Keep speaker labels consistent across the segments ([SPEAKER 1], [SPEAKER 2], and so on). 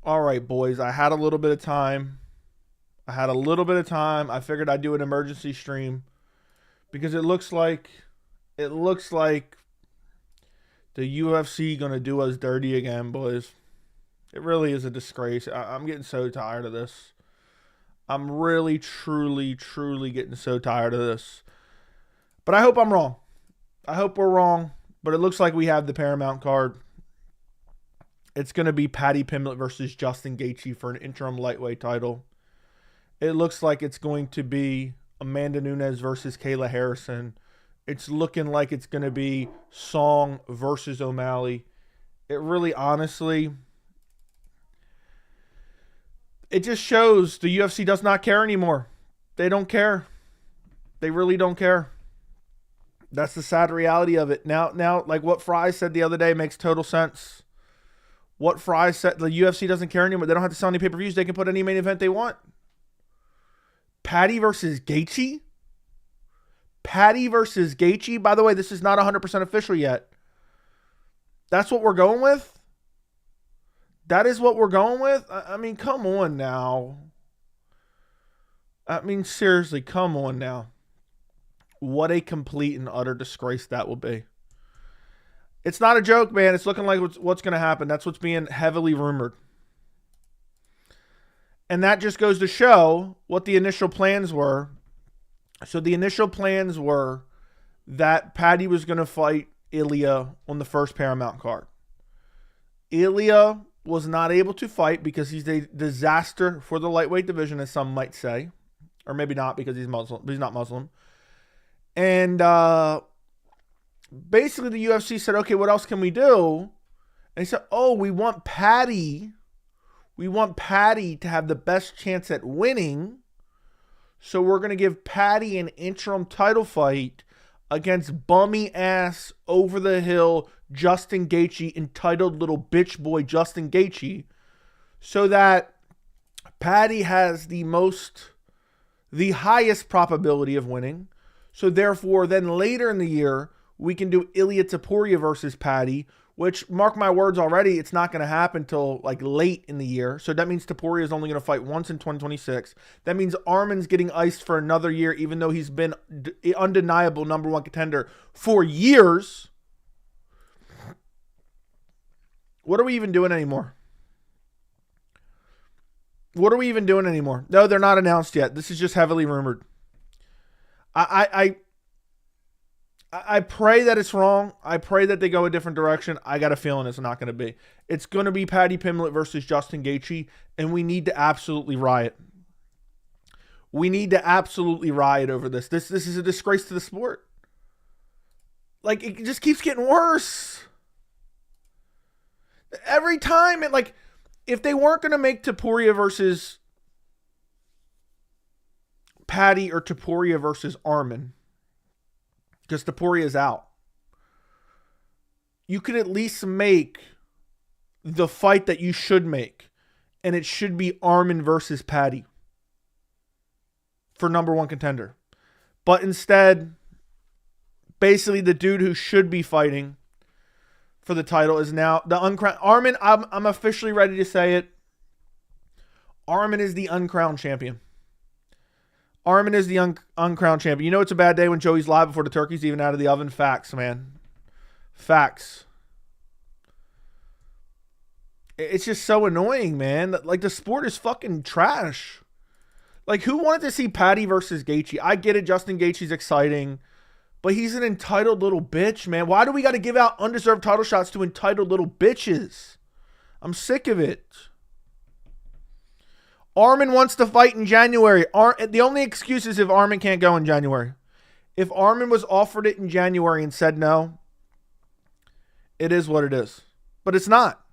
[SPEAKER 1] All right, boys. I had a little bit of time. I figured I'd do an emergency stream because it looks like the UFC gonna do us dirty again, boys. It really is a disgrace. I'm getting so tired of this. I'm really, truly, truly getting so tired of this. But I hope I'm wrong. I hope we're wrong. But it looks like we have the Paramount card. It's going to be Paddy Pimblett versus Justin Gaethje for an interim lightweight title. It looks like it's going to be Amanda Nunes versus Kayla Harrison. It's looking like it's going to be Song versus O'Malley. It really, honestly, it just shows the UFC does not care anymore. They don't care. They really don't care. That's the sad reality of it. Now, like what Fry said the other day makes total sense. What Fry said, the UFC doesn't care anymore. They don't have to sell any pay-per-views. They can put any main event they want. Paddy versus Gaethje? Paddy versus Gaethje? By the way, this is not 100% official yet. That's what we're going with? That is what we're going with? I mean, come on now. I mean, seriously, come on now. What a complete and utter disgrace that will be. It's not a joke, man. It's looking like what's going to happen. That's what's being heavily rumored. And that just goes to show what the initial plans were. So the initial plans were that Paddy was going to fight Ilia on the first Paramount card. Ilia was not able to fight because he's a disaster for the lightweight division, as some might say. Or maybe not because he's Muslim. But he's not Muslim. And basically the UFC said, okay, what else can we do? And he said, oh, we want Paddy to have the best chance at winning. So we're going to give Paddy an interim title fight against bummy ass, over the hill Justin Gaethje, entitled little bitch boy Justin Gaethje, so that Paddy has the highest probability of winning. So therefore, then later in the year, we can do Ilia Topuria versus Paddy, which, mark my words already, it's not going to happen till like late in the year. So that means Topuria is only going to fight once in 2026. That means Arman's getting iced for another year, even though he's been undeniable number one contender for years. What are we even doing anymore? What are we even doing anymore? No, they're not announced yet. This is just heavily rumored. I pray that it's wrong. I pray that they go a different direction. I got a feeling it's not going to be. It's going to be Paddy Pimblett versus Justin Gaethje, and we need to absolutely riot. We need to absolutely riot over this. This is a disgrace to the sport. Like, it just keeps getting worse. Every time, if they weren't going to make Topuria versus Paddy or Topuria versus Arman, because Topuria is out, you could at least make the fight that you should make, and it should be Arman versus Paddy for number one contender. But instead, basically the dude who should be fighting for the title is now the uncrowned Arman. I'm officially ready to say it. Arman is the uncrowned champion. Arman is the uncrowned champion. You know it's a bad day when Joey's live before the turkey's even out of the oven. Facts, man. Facts. It's just so annoying, man. Like, the sport is fucking trash. Like, who wanted to see Paddy versus Gaethje? I get it, Justin Gaethje's exciting, but he's an entitled little bitch, man. Why do we got to give out undeserved title shots to entitled little bitches? I'm sick of it. Arman wants to fight in January. The only excuse is if Arman can't go in January. If Arman was offered it in January and said no, it is what it is. But it's not.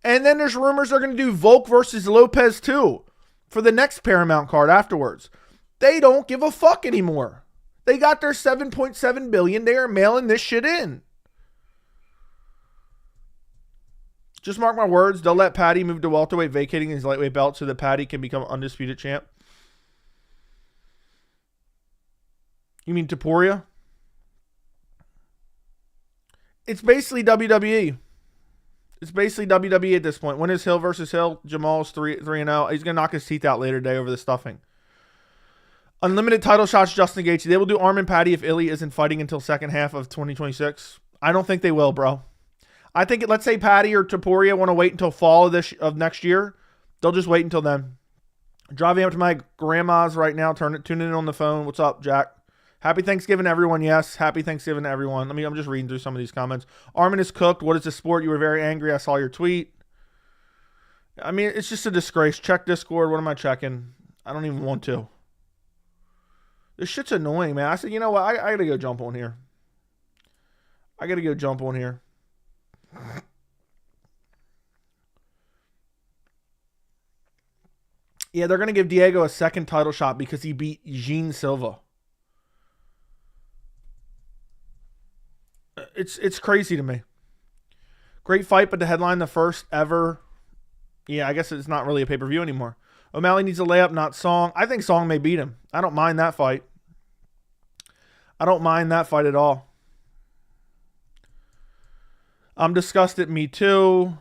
[SPEAKER 1] And then there's rumors they're going to do Volk versus Lopez too for the next Paramount card afterwards. They don't give a fuck anymore. They got their $7.7 billion. They are mailing this shit in. Just mark my words, they'll let Paddy move to welterweight, vacating his lightweight belt so that Paddy can become undisputed champ. You mean Topuria? It's basically WWE. It's basically WWE at this point. When is Hill versus Hill? Jamal's 3-0. He's going to knock his teeth out later today over the stuffing. Unlimited title shots, Justin Gaethje. They will do Arman Paddy if Ilia isn't fighting until second half of 2026. I don't think they will, bro. I think, let's say Paddy or Topuria want to wait until fall of next year. They'll just wait until then. Driving up to my grandma's right now, tuning in on the phone. What's up, Jack? Happy Thanksgiving, everyone. Yes, happy Thanksgiving to everyone. I'm just reading through some of these comments. Arman is cooked. What is the sport? You were very angry. I saw your tweet. I mean, it's just a disgrace. Check Discord. What am I checking? I don't even want to. This shit's annoying, man. I said, you know what? I got to go jump on here. Yeah, they're going to give Diego a second title shot because he beat Jean Silva. It's crazy to me. Great fight, but to headline the first ever. Yeah, I guess it's not really a pay-per-view anymore. O'Malley needs a layup, not Song. I think Song may beat him. I don't mind that fight. I don't mind that fight at all. I'm disgusted. Me too.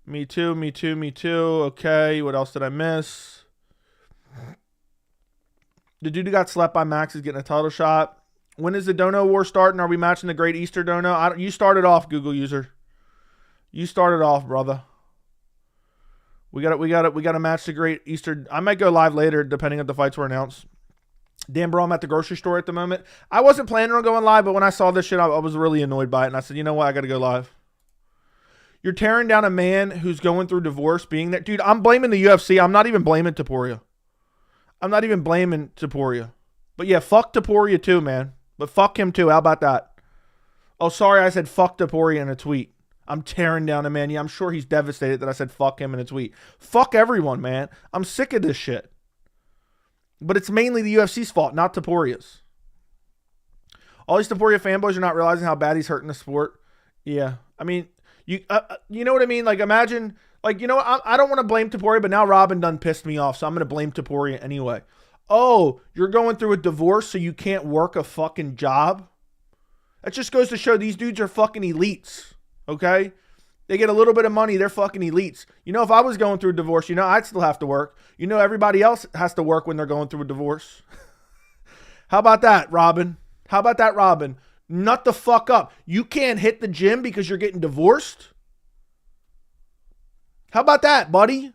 [SPEAKER 1] Me too. Okay, what else did I miss? The dude who got slept by Max is getting a title shot. When is the Dono War starting? Are we matching the Great Easter Dono? You started off, Google user. You started off, brother. We got to match the Great Easter. I might go live later, depending if the fights were announced. Damn, bro, I'm at the grocery store at the moment. I wasn't planning on going live, but when I saw this shit, I was really annoyed by it, and I said, you know what? I got to go live. You're tearing down a man who's going through divorce, being that, dude. I'm blaming the UFC. I'm not even blaming Topuria. But yeah, fuck Topuria too, man. But fuck him too. How about that? Oh, sorry, I said fuck Topuria in a tweet. I'm tearing down a man. Yeah, I'm sure he's devastated that I said fuck him in a tweet. Fuck everyone, man. I'm sick of this shit. But it's mainly the UFC's fault, not Topuria's. All these Topuria fanboys are not realizing how bad he's hurting the sport. Yeah, I mean, you know what I mean? Like, imagine, like, you know what? I don't want to blame Topuria, but now Robin done pissed me off, so I'm going to blame Topuria anyway. Oh, you're going through a divorce so you can't work a fucking job? That just goes to show these dudes are fucking elites, okay? They get a little bit of money, they're fucking elites. You know, if I was going through a divorce, you know, I'd still have to work. You know, everybody else has to work when they're going through a divorce. How about that, Robin? Nut the fuck up. You can't hit the gym because you're getting divorced? How about that, buddy?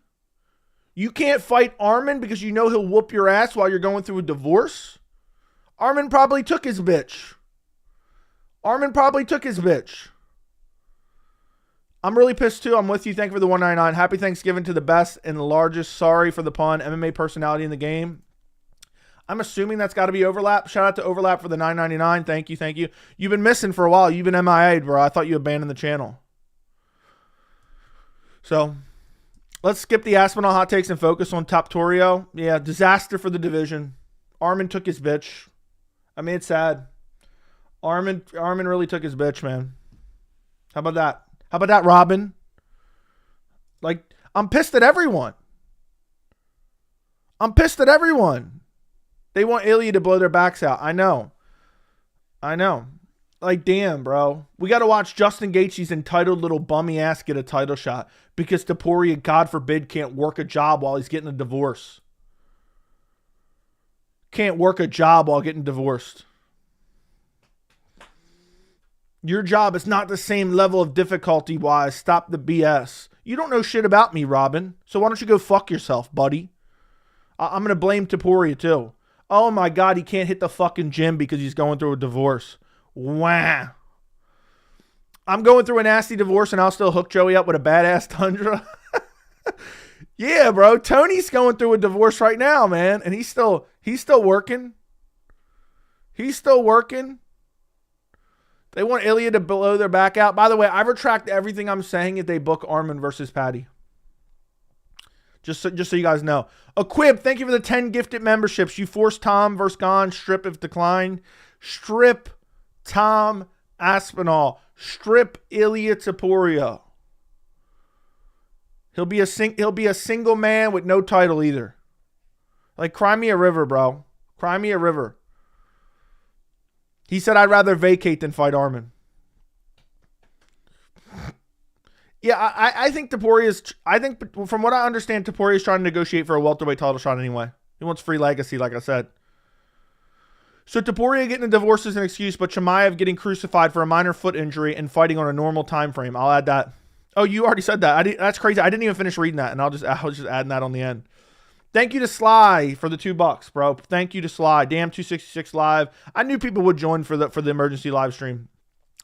[SPEAKER 1] You can't fight Arman because you know he'll whoop your ass while you're going through a divorce? Arman probably took his bitch. I'm really pissed too. I'm with you. Thank you for the 199. Happy Thanksgiving to the best and the largest, sorry for the pun, MMA personality in the game. I'm assuming that's got to be Overlap. Shout out to Overlap for the 999. Thank you. You've been missing for a while. You've been MIA'd, bro. I thought you abandoned the channel. So, let's skip the Aspinall hot takes and focus on Topuria. Yeah, disaster for the division. Arman took his bitch. I mean, it's sad. Arman really took his bitch, man. How about that, Robin? Like, I'm pissed at everyone. They want Ilia to blow their backs out. I know. Like, damn, bro. We got to watch Justin Gaethje's entitled little bummy ass get a title shot because Topuria, God forbid, can't work a job while he's getting a divorce. Can't work a job while getting divorced. Your job is not the same level of difficulty wise. Stop the BS. You don't know shit about me, Robin. So why don't you go fuck yourself, buddy? I'm going to blame Topuria too. Oh my God, he can't hit the fucking gym because he's going through a divorce. Wow. I'm going through a nasty divorce and I'll still hook Joey up with a badass Tundra. Yeah, bro. Tony's going through a divorce right now, man. And he's still working. They want Ilia to blow their back out. By the way, I retract everything I'm saying if they book Arman versus Paddy. Just so you guys know. Aquib, thank you for the 10 gifted memberships. You forced Tom versus Gon. Strip if declined. Strip Tom Aspinall. Strip Ilia Topuria. He'll be a single man with no title either. Like, cry me a river, bro. Cry me a river. He said, I'd rather vacate than fight Arman. Yeah, I think Topuria's. I think from what I understand, Topuria's trying to negotiate for a welterweight title shot anyway. He wants free legacy, like I said. So Topuria getting a divorce is an excuse, but Chimaev getting crucified for a minor foot injury and fighting on a normal time frame. I'll add that. Oh, you already said that. That's crazy. I didn't even finish reading that, and I was just adding that on the end. Thank you to Sly for the $2, bro. Thank you to Sly. Damn 266 live. I knew people would join for the emergency live stream.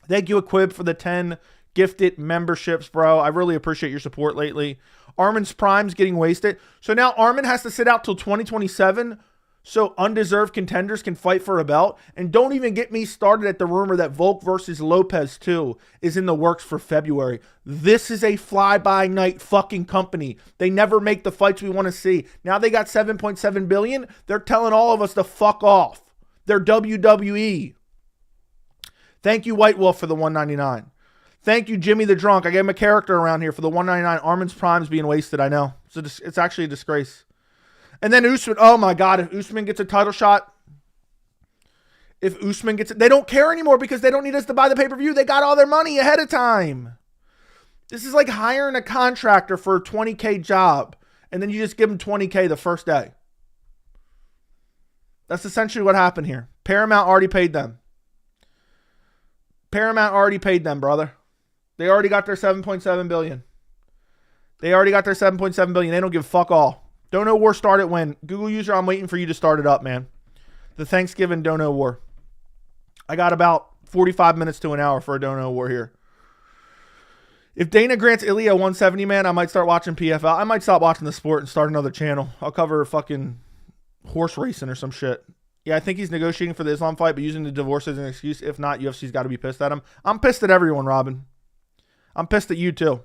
[SPEAKER 1] Thank you, Equib, for the 10 gifted memberships, bro. I really appreciate your support lately. Arman's prime's getting wasted. So now Arman has to sit out till 2027 so undeserved contenders can fight for a belt. And don't even get me started at the rumor that Volk versus Lopez 2 is in the works for February. This is a fly-by-night fucking company. They never make the fights we want to see. Now they got $7.7 billion. They're telling all of us to fuck off. They're WWE. Thank you, White Wolf, for the $1.99. Thank you, Jimmy the Drunk. I gave him a character around here for the $1.99. Arman's prime's being wasted, I know. It's actually a disgrace. And then Usman, oh my God, if Usman gets a title shot, if Usman gets it, they don't care anymore because they don't need us to buy the pay-per-view. They got all their money ahead of time. This is like hiring a contractor for a $20K job, and then you just give them $20K the first day. That's essentially what happened here. Paramount already paid them. Paramount already paid them, brother. They already got their $7.7 billion. They already got their $7.7 billion. They don't give fuck all. Don't Know War started when? Google user, I'm waiting for you to start it up, man. The Thanksgiving Don't Know War. I got about 45 minutes to an hour for a Don't Know War here. If Dana grants Ilia 170, man, I might start watching PFL. I might stop watching the sport and start another channel. I'll cover fucking horse racing or some shit. Yeah, I think he's negotiating for the Islam fight, but using the divorce as an excuse. If not, UFC's got to be pissed at him. I'm pissed at everyone, Robin. I'm pissed at you, too.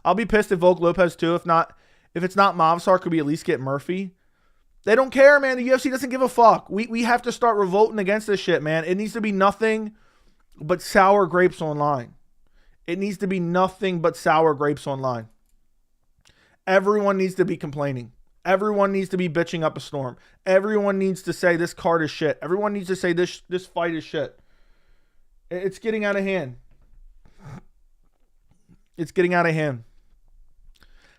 [SPEAKER 1] I'll be pissed at Volk Lopez, too. If it's not Mavsar, could we at least get Murphy? They don't care, man. The UFC doesn't give a fuck. We have to start revolting against this shit, man. It needs to be nothing but sour grapes online. It needs to be nothing but sour grapes online. Everyone needs to be complaining. Everyone needs to be bitching up a storm. Everyone needs to say this card is shit. Everyone needs to say this fight is shit. It's getting out of hand. It's getting out of hand.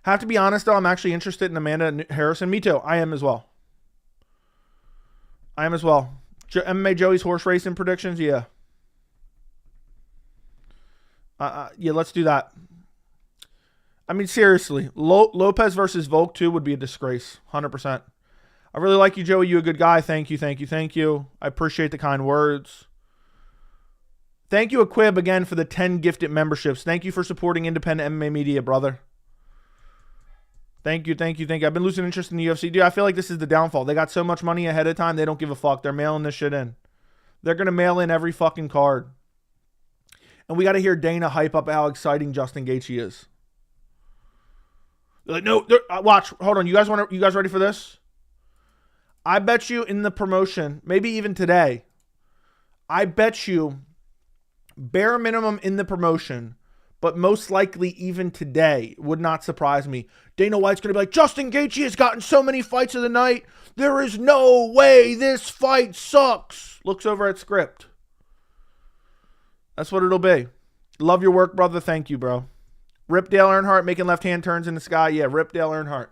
[SPEAKER 1] Have to be honest, though, I'm actually interested in Amanda Harrison. Me too. I am as well. MMA Joey's horse racing predictions? Yeah. Yeah, let's do that. I mean, seriously. Lopez versus Volk 2 would be a disgrace. 100%. I really like you, Joey. You a good guy. Thank you. I appreciate the kind words. Thank you, Equib, again, for the 10 gifted memberships. Thank you for supporting independent MMA media, brother. Thank you. I've been losing interest in the UFC. Dude, I feel like this is the downfall. They got so much money ahead of time, they don't give a fuck. They're mailing this shit in. They're going to mail in every fucking card. And we got to hear Dana hype up how exciting Justin Gaethje is. They're like, no, watch. Hold on. You guys ready for this? I bet you in the promotion, maybe even today, I bet you bare minimum in the promotion, but most likely even today, would not surprise me. Dana White's going to be like, Justin Gaethje has gotten so many fights of the night. There is no way this fight sucks. Looks over at script. That's what it'll be. Love your work, brother. Thank you, bro. Rip Dale Earnhardt making left-hand turns in the sky. Yeah, Rip Dale Earnhardt.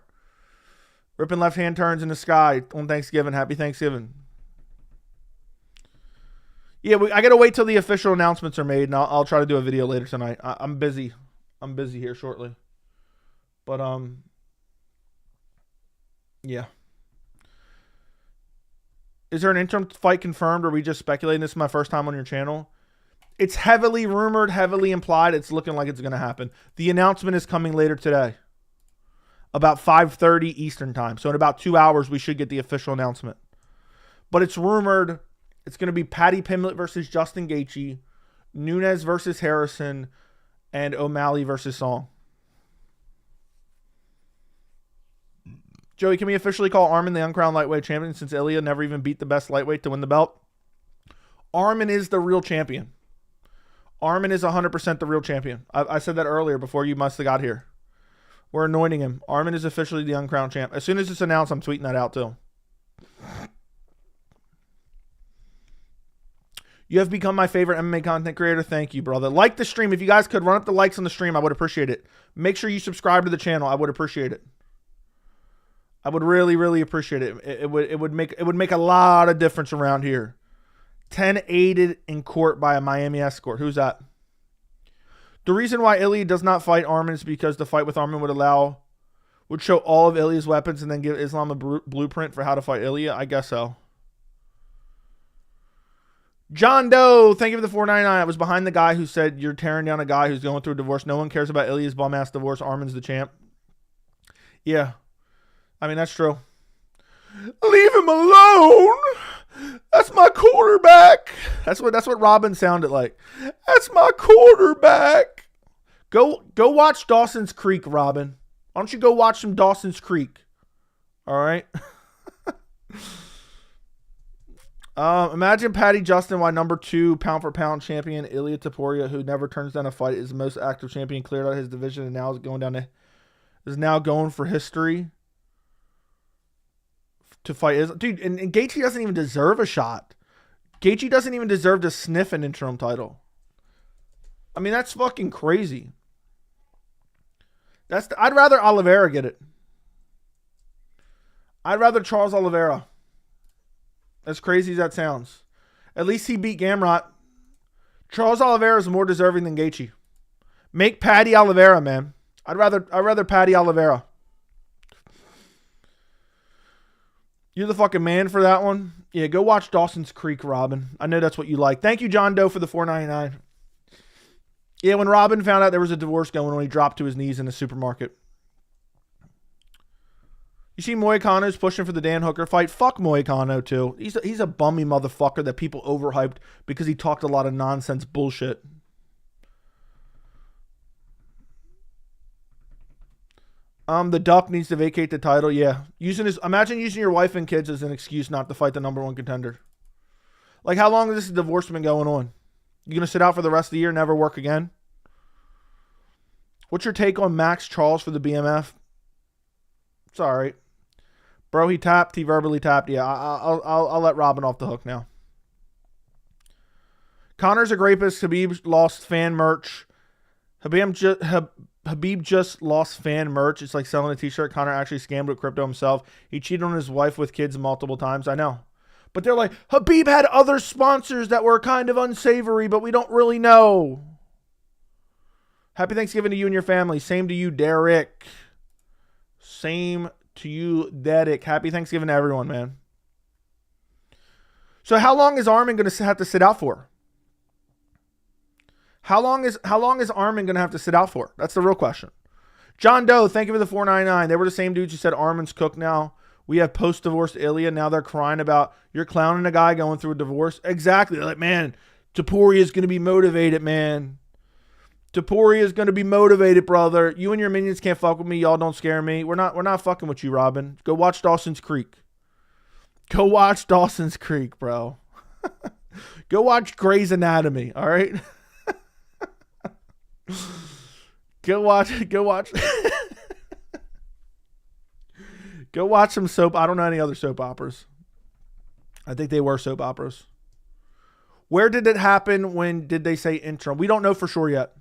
[SPEAKER 1] Ripping left-hand turns in the sky on Thanksgiving. Happy Thanksgiving. Yeah, I got to wait till the official announcements are made, and I'll try to do a video later tonight. I'm busy. I'm busy here shortly. But, yeah. Is there an interim fight confirmed, or are we just speculating? This is my first time on your channel. It's heavily rumored, heavily implied. It's looking like it's going to happen. The announcement is coming later today. About 5:30 Eastern time. So in about 2 hours, we should get the official announcement. But it's rumored it's going to be Paddy Pimblett versus Justin Gaethje, Nunes versus Harrison, and O'Malley versus Song. Joey, can we officially call Arman the uncrowned lightweight champion since Ilia never even beat the best lightweight to win the belt? Arman is the real champion. Arman is 100% the real champion. I said that earlier before you must have got here. We're anointing him. Arman is officially the uncrowned champ. As soon as it's announced, I'm tweeting that out too. You have become my favorite MMA content creator. Thank you, brother. Like the stream. If you guys could run up the likes on the stream, I would appreciate it. Make sure you subscribe to the channel. I would appreciate it. I would really, really appreciate it. It would make a lot of difference around here. 10 aided in court by a Miami escort. Who's that? The reason why Ilia does not fight Arman is because the fight with Arman would show all of Ilia's weapons and then give Islam a blueprint for how to fight Ilia. I guess so. John Doe, thank you for the $4.99. I was behind the guy who said you're tearing down a guy who's going through a divorce. No one cares about Ilia's bum-ass divorce. Arman's the champ. Yeah. I mean, that's true. Leave him alone. That's my quarterback. That's what Robin sounded like. That's my quarterback. Go watch Dawson's Creek, Robin. Why don't you go watch some Dawson's Creek? All right. Imagine Paddy Justin, why number 2 pound for pound champion Ilia Topuria, who never turns down a fight, is the most active champion, cleared out his division, and now is now going for history to fight. Dude, and Gaethje doesn't even deserve a shot. Gaethje doesn't even deserve to sniff an interim title. I mean, that's fucking crazy. I'd rather Oliveira get it. I'd rather Charles Oliveira. As crazy as that sounds. At least he beat Gamrot. Charles Oliveira is more deserving than Gaethje. Make Paddy Oliveira, man. I'd rather Paddy Oliveira. You're the fucking man for that one. Yeah, go watch Dawson's Creek, Robin. I know that's what you like. Thank you, John Doe, for the $4.99. Yeah, when Robin found out there was a divorce going on, he dropped to his knees in the supermarket. You see Moicano's pushing for the Dan Hooker fight? Fuck Moicano, too. He's a bummy motherfucker that people overhyped because he talked a lot of nonsense bullshit. The Duck needs to vacate the title. Yeah. Imagine using your wife and kids as an excuse not to fight the number 1 contender. Like, how long has this divorce been going on? You going to sit out for the rest of the year and never work again? What's your take on Max Charles for the BMF? It's all right. Bro, he tapped. He verbally tapped. Yeah, I'll let Robin off the hook now. Connor's a rapist. Habib lost fan merch. Habib just lost fan merch. It's like selling a t-shirt. Connor actually scammed with crypto himself. He cheated on his wife with kids multiple times. I know. But they're like, Habib had other sponsors that were kind of unsavory, but we don't really know. Happy Thanksgiving to you and your family. Same to you, Derek. Same to you, Derek. Happy Thanksgiving to everyone, man. So how long is Arman going to have to sit out for? How long is Arman going to have to sit out for? That's the real question. John Doe, thank you for the $4.99. They were the same dudes who said Arman's cooked now. We have post-divorce Ilia. Now they're crying about you're clowning a guy going through a divorce. Exactly. They're like, man, Topuria is going to be motivated, man. Topuria is going to be motivated, brother. You and your minions can't fuck with me. Y'all don't scare me. We're not fucking with you, Robin. Go watch Dawson's Creek. Go watch Dawson's Creek, bro. Go watch Grey's Anatomy, all right? Go watch Go watch some soap. I don't know any other soap operas. I think they were soap operas. Where did it happen? When did they say interim? We don't know for sure yet.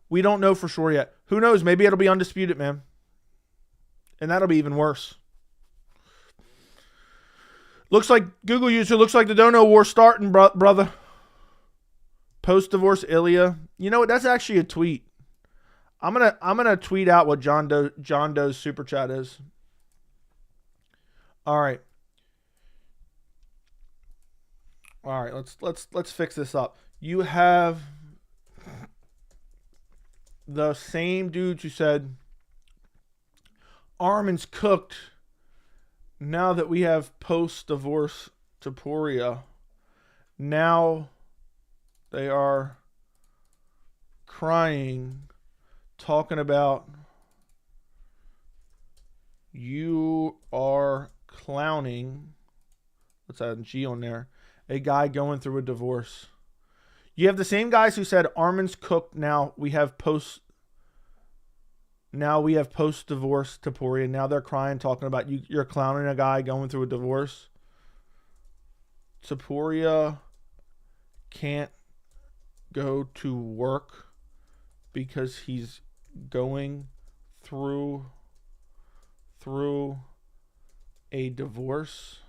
[SPEAKER 1] We don't know for sure yet. Who knows? Maybe it'll be undisputed, man. And that'll be even worse. Looks like Google user, looks like the Dono War starting, brother. Post-divorce Ilia. You know what? That's actually a tweet. I'm gonna tweet out what John Doe's super chat is. All right. Let's fix this up. You have the same dudes who said Arman's cooked. Now that we have post-divorce Topuria, now they are crying, talking about you are clowning. Let's add a G on there. A guy going through a divorce. You have the same guys who said Arman's cooked. Now we have post-divorce Topuria. Now they're crying, talking about you're clowning a guy going through a divorce. Topuria can't go to work because he's going through a divorce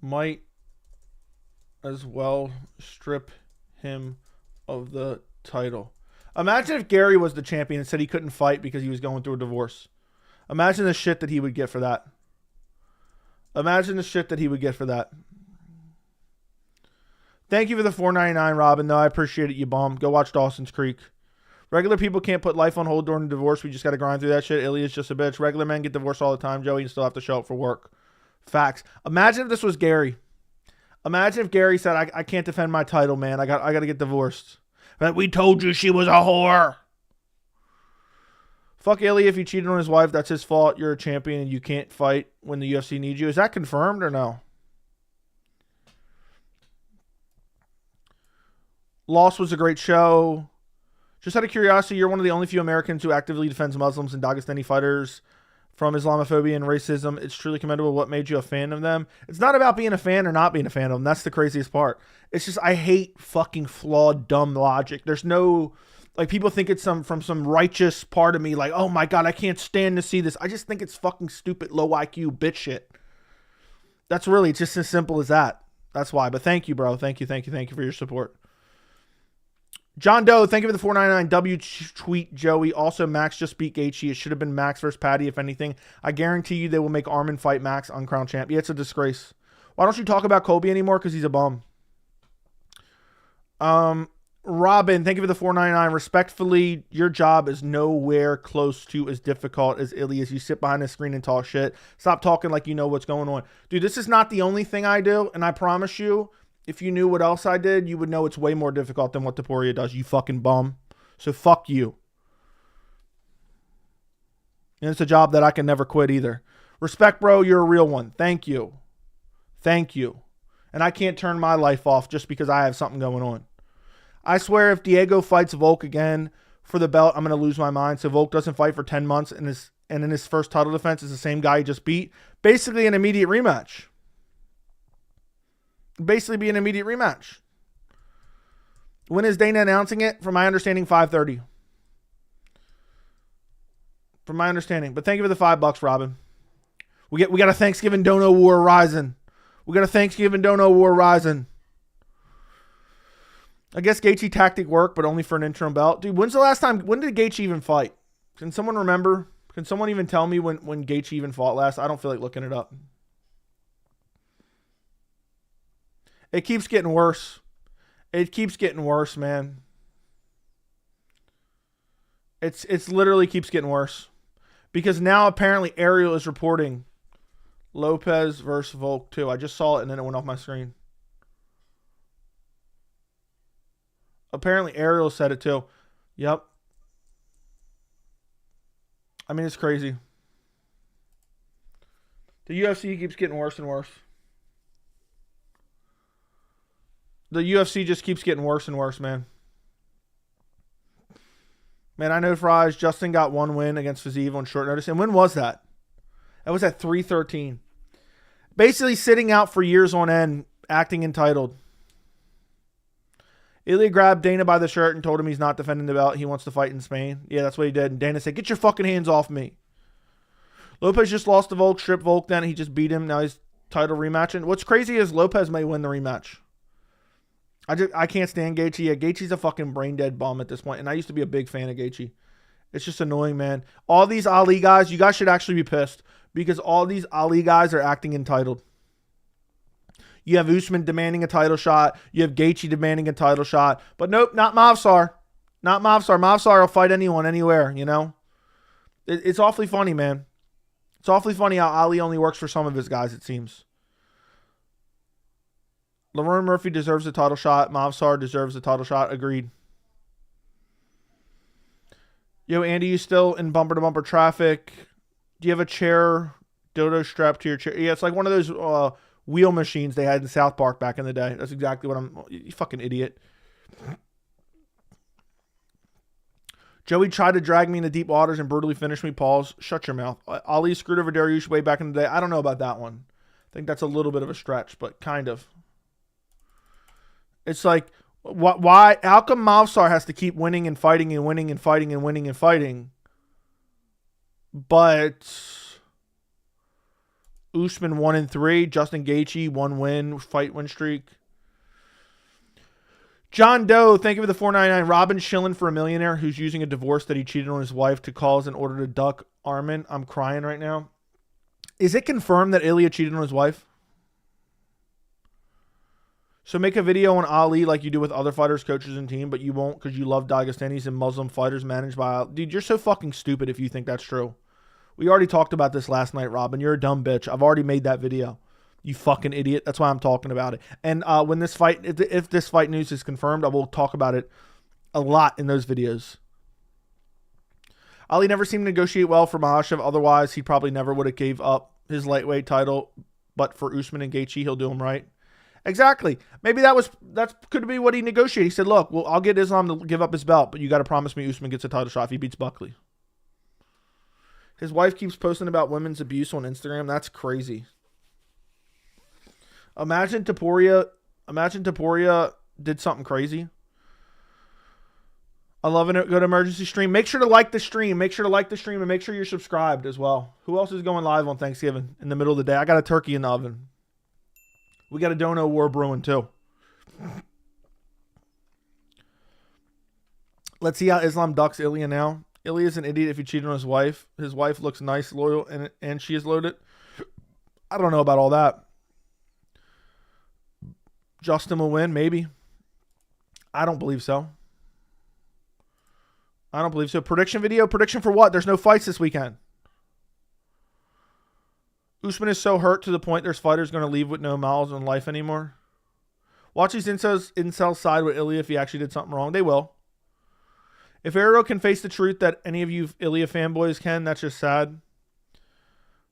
[SPEAKER 1] might as well strip him of the title. Imagine if Gary was the champion and said he couldn't fight because he was going through a divorce. Imagine the shit that he would get for that. Imagine the shit that he would get for that. Thank you for the $4.99, Robin. No, I appreciate it, you bum. Go watch Dawson's Creek. Regular people can't put life on hold during a divorce. We just got to grind through that shit. Ilia's just a bitch. Regular men get divorced all the time, Joey, and still have to show up for work. Facts. Imagine if this was Gary. Imagine if Gary said, I can't defend my title, man. I got to get divorced. But we told you she was a whore. Fuck Ilia if he cheated on his wife. That's his fault. You're a champion and you can't fight when the UFC needs you. Is that confirmed or no? Lost was a great show. Just out of curiosity, you're one of the only few Americans who actively defends Muslims and Dagestani fighters from Islamophobia and racism. It's truly commendable. What made you a fan of them? It's not about being a fan or not being a fan of them. That's the craziest part. It's just I hate fucking flawed, dumb logic. There's no, like, people think it's from some righteous part of me, like, oh my God, I can't stand to see this. I just think it's fucking stupid, low IQ bitch shit. That's really, it's just as simple as that. That's why. But thank you, bro. Thank you for your support. John Doe, thank you for the $4.99 W tweet, Joey. Also, Max just beat Gaethje. It should have been Max versus Paddy, if anything. I guarantee you they will make Arman fight Max, uncrowned champ. Yeah, it's a disgrace. Why don't you talk about Kobe anymore? Because he's a bum. Robin, thank you for the $4.99. Respectfully, your job is nowhere close to as difficult as Ilia's. You sit behind the screen and talk shit. Stop talking like you know what's going on. Dude, this is not the only thing I do, and I promise you, if you knew what else I did, you would know it's way more difficult than what Topuria does, you fucking bum. So fuck you. And it's a job that I can never quit either. Respect, bro. You're a real one. Thank you. Thank you. And I can't turn my life off just because I have something going on. I swear if Diego fights Volk again for the belt, I'm going to lose my mind. So Volk doesn't fight for 10 months and in his first title defense is the same guy he just beat. Basically an immediate rematch. Basically be an immediate rematch. When is Dana announcing it? From my understanding, 5:30. From my understanding. But thank you for the $5, Robin. We got a Thanksgiving Dono War rising. We got a Thanksgiving Dono War rising. I guess Gaethje tactic worked, but only for an interim belt. Dude, when did Gaethje even fight? Can someone remember? Can someone even tell me when Gaethje even fought last? I don't feel like looking it up. It keeps getting worse. It keeps getting worse, man. It's literally keeps getting worse. Because now apparently Ariel is reporting Lopez versus Volk too. I just saw it and then it went off my screen. Apparently Ariel said it too. Yep. I mean, it's crazy. The UFC keeps getting worse and worse. The UFC just keeps getting worse and worse, man. Man, I know Fries. Justin got one win against Fiziev on short notice. And when was that? That was at 3:13. Basically sitting out for years on end, acting entitled. Ilia grabbed Dana by the shirt and told him he's not defending the belt. He wants to fight in Spain. Yeah, that's what he did. And Dana said, get your fucking hands off me. Lopez just lost to Volk, stripped Volk, then he just beat him. Now he's title rematching. What's crazy is Lopez may win the rematch. I can't stand Gaethje. Yeah, Gaethje's a fucking brain dead bum at this point, and I used to be a big fan of Gaethje. It's just annoying, man. All these Ali guys, you guys should actually be pissed because all these Ali guys are acting entitled. You have Usman demanding a title shot. You have Gaethje demanding a title shot. But nope, not Movsar. Not Movsar. Movsar will fight anyone, anywhere, you know? It's awfully funny, man. It's awfully funny how Ali only works for some of his guys, it seems. Laverne Murphy deserves a title shot. Movsar deserves a title shot. Agreed. Yo, Andy, you still in bumper-to-bumper traffic? Do you have a chair dildo strapped to your chair? Yeah, it's like one of those wheel machines they had in South Park back in the day. That's exactly what you fucking idiot. Joey tried to drag me into deep waters and brutally finish me. Pause. Shut your mouth. Ali screwed over Dariush way back in the day. I don't know about that one. think that's a little bit of a stretch, but kind of. It's like, why? How come Mavsar has to keep winning and fighting and winning and fighting and winning and fighting, but Usman 1-3, Justin Gaethje 1 win, fight win streak. John Doe, thank you for the $4.99. Robin Schillen for a millionaire who's using a divorce that he cheated on his wife to cause in order to duck Arman. I'm crying right now. Is it confirmed that Ilia cheated on his wife? So make a video on Ali like you do with other fighters, coaches, and team, but you won't because you love Dagestanis and Muslim fighters managed by Ali. Dude, you're so fucking stupid if you think that's true. We already talked about this last night, Robin. You're a dumb bitch. I've already made that video. You fucking idiot. That's why I'm talking about it. And when this fight, if this fight news is confirmed, I will talk about it a lot in those videos. Ali never seemed to negotiate well for Makhachev. Otherwise, he probably never would have gave up his lightweight title. But for Usman and Gaethje, he'll do him right. Exactly. Maybe that could be what he negotiated. He said, look, well, I'll get Islam to give up his belt, but you got to promise me Usman gets a title shot if he beats Buckley. His wife keeps posting about women's abuse on Instagram. That's crazy. Imagine Topuria did something crazy. I love it. Go to emergency stream. Make sure to like the stream. Make sure to like the stream and make sure you're subscribed as well. Who else is going live on Thanksgiving in the middle of the day? I got a turkey in the oven. We got a dono war brewing too. Let's see how Islam ducks Ilia now. Ilia's an idiot if he cheated on his wife. His wife looks nice, loyal, and she is loaded. I don't know about all that. Justin will win, maybe. I don't believe so. I don't believe so. Prediction video? Prediction for what? There's no fights this weekend. Usman is so hurt to the point there's fighters going to leave with no miles in life anymore. Watch these incels side with Ilia if he actually did something wrong. They will. If Ariel can face the truth that any of you Ilia fanboys can, that's just sad.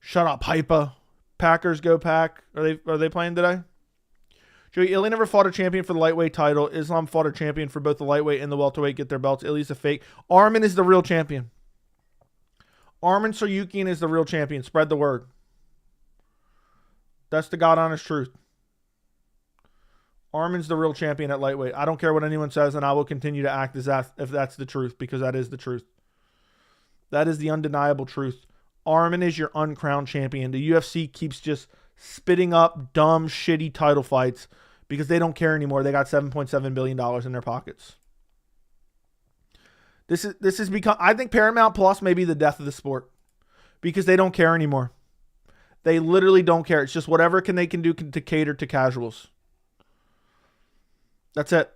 [SPEAKER 1] Shut up, Hypa. Packers go Pack. Are they playing today? Joey, Ilia never fought a champion for the lightweight title. Islam fought a champion for both the lightweight and the welterweight, get their belts. Ilia's a fake. Arman is the real champion. Arman Tsarukyan is the real champion. Spread the word. That's the God honest truth. Arman's the real champion at lightweight. I don't care what anyone says, and I will continue to act as that if that's the truth, because that is the truth. That is the undeniable truth. Arman is your uncrowned champion. The UFC keeps just spitting up dumb, shitty title fights because they don't care anymore. They got $7.7 billion in their pockets. This has become, I think Paramount Plus may be the death of the sport because they don't care anymore. They literally don't care. It's just whatever they can do to cater to casuals. That's it.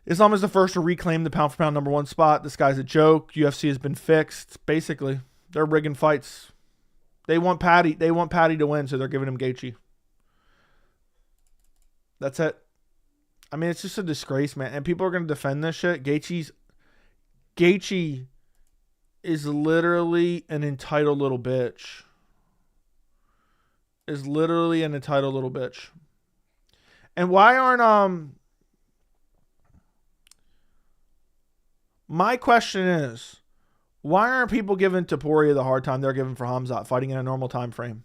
[SPEAKER 1] Islam is the first to reclaim the pound-for-pound #1 spot. This guy's a joke. UFC has been fixed. Basically, they're rigging fights. They want Paddy. They want Paddy to win, so they're giving him Gaethje. That's it. I mean, it's just a disgrace, man. And people are going to defend this shit. Gaethje is literally an entitled little bitch. And why aren't my question is, why aren't people giving Topuria the hard time they're giving for Khamzat fighting in a normal time frame?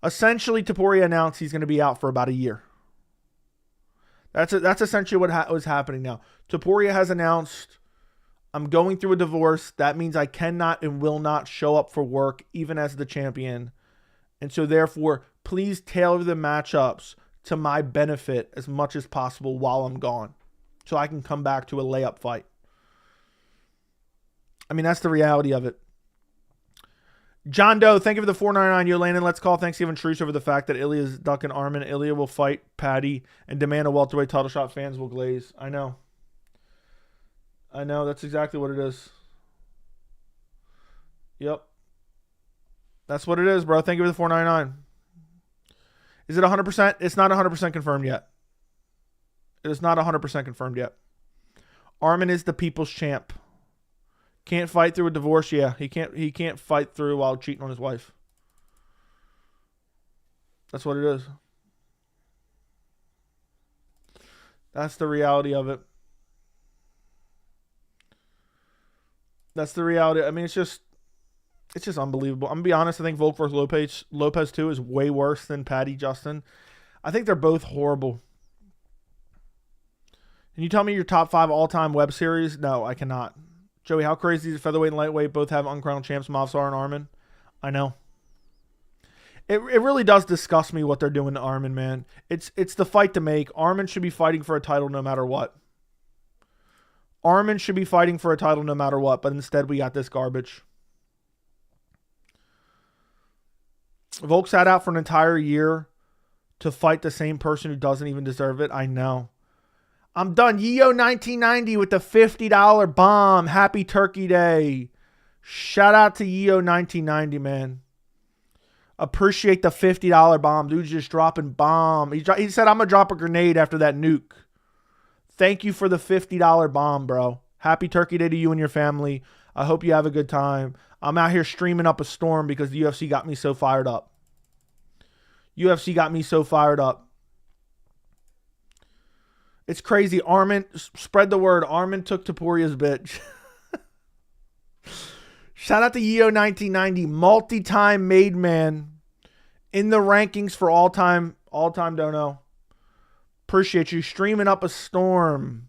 [SPEAKER 1] Essentially, Topuria announced he's going to be out for about a year. That's essentially what was happening now. Topuria has announced, I'm going through a divorce. That means I cannot and will not show up for work, even as the champion. And so therefore, please tailor the matchups to my benefit as much as possible while I'm gone, so I can come back to a layup fight. I mean, that's the reality of it. John Doe, thank you for the $4.99. You're landing. Let's call Thanksgiving truce over the fact that Ilia is ducking Arman. Ilia will fight Paddy and demand a welterweight title shot. Fans will glaze. I know. That's exactly what it is. Yep. That's what it is, bro. Thank you for the $4.99. Is it 100%? It's not 100% confirmed yet. It is not 100% confirmed yet. Arman is the people's champ. Can't fight through a divorce. Yeah, he can't fight through while cheating on his wife. That's what it is. That's the reality of it. That's the reality. I mean, it's just, It's just unbelievable. I'm going to be honest. I think Volk versus Lopez 2 is way worse than Paddy Justin. I think they're both horrible. Can you tell me your top 5 all-time web series? No, I cannot. Joey, how crazy is featherweight and lightweight both have uncrowned champs, Movsar and Arman? I know. It really does disgust me what they're doing to Arman, man. It's the fight to make. Arman should be fighting for a title no matter what. Arman should be fighting for a title no matter what, but instead we got this garbage. Volk sat out for an entire year to fight the same person who doesn't even deserve it. I know. I'm done. Yeo1990 with the $50 bomb. Happy Turkey Day. Shout out to Yeo1990, man. Appreciate the $50 bomb. Dude's just dropping bomb. He said, I'm going to drop a grenade after that nuke. Thank you for the $50 bomb, bro. Happy Turkey Day to you and your family. I hope you have a good time. I'm out here streaming up a storm because the UFC got me so fired up. UFC got me so fired up. It's crazy. Arman, spread the word. Arman took Topuria's bitch. Shout out to Yeo1990, multi-time made man in the rankings for all-time dono. Appreciate you streaming up a storm.